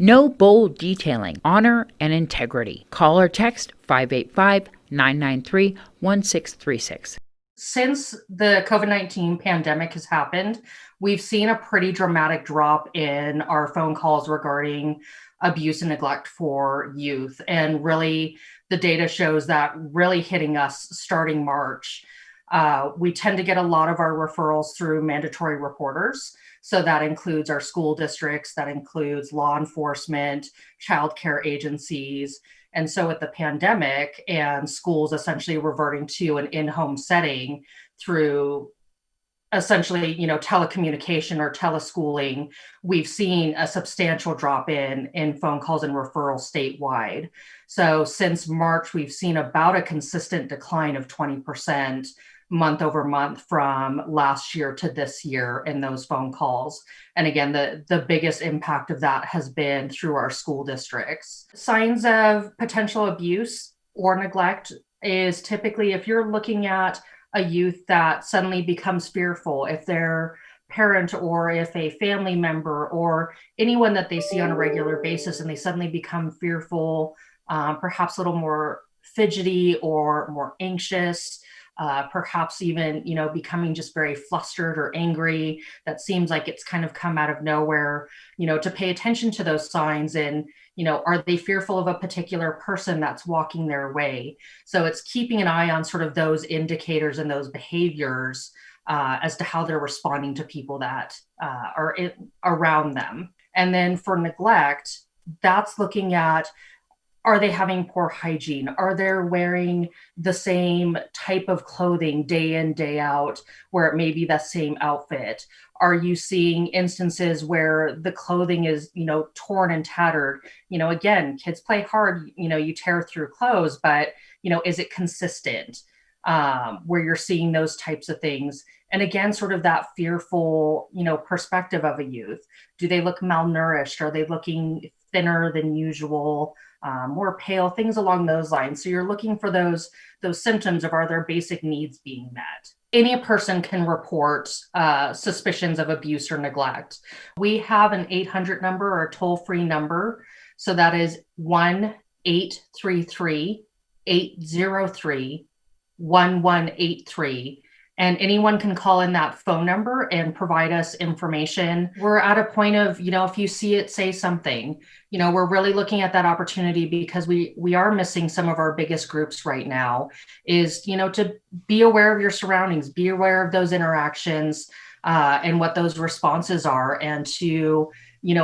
No bold detailing, honor and integrity. Call or text 585-993-1636. Since the COVID-19 pandemic has happened, we've seen a pretty dramatic drop in our phone calls regarding abuse and neglect for youth. And really, the data shows that really hitting us starting March. We tend to get a lot of our referrals through mandatory reporters. So that includes our school districts, that includes law enforcement, childcare agencies. And so with the pandemic and schools essentially reverting to an in-home setting through essentially, telecommunication or teleschooling, we've seen a substantial drop in phone calls and referrals statewide. So since March, we've seen about a consistent decline of 20% month over month from last year to this year in those phone calls. And again, the biggest impact of that has been through our school districts. Signs of potential abuse or neglect is typically if you're looking at a youth that suddenly becomes fearful, if their parent or if a family member or anyone that they see on a regular basis and they suddenly become fearful, perhaps a little more fidgety or more anxious, perhaps even, becoming just very flustered or angry. That seems like it's kind of come out of nowhere, to pay attention to those signs and, are they fearful of a particular person that's walking their way? So it's keeping an eye on sort of those indicators and those behaviors as to how they're responding to people that are around them. And then for neglect, that's looking at, are they having poor hygiene? Are they wearing the same type of clothing day in, day out, where it may be the same outfit? Are you seeing instances where the clothing is, torn and tattered? Again, kids play hard, you tear through clothes, but, is it consistent? Where you're seeing those types of things. And again, sort of that fearful, perspective of a youth. Do they look malnourished? Are they looking thinner than usual? More pale, things along those lines. So you're looking for those symptoms of, are their basic needs being met? Any person can report suspicions of abuse or neglect. We have an 800 number or a toll-free number. So that is 1-833-803-1183. And anyone can call in that phone number and provide us information. We're at a point of, if you see it, say something. We're really looking at that opportunity because we are missing some of our biggest groups right now is, to be aware of your surroundings, be aware of those interactions and what those responses are, and to,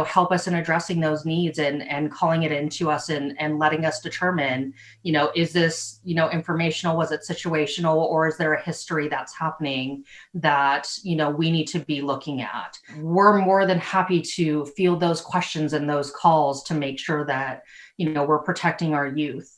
help us in addressing those needs and calling it into us and letting us determine, is this, informational, was it situational, or is there a history that's happening that, we need to be looking at? We're more than happy to field those questions and those calls to make sure that, we're protecting our youth.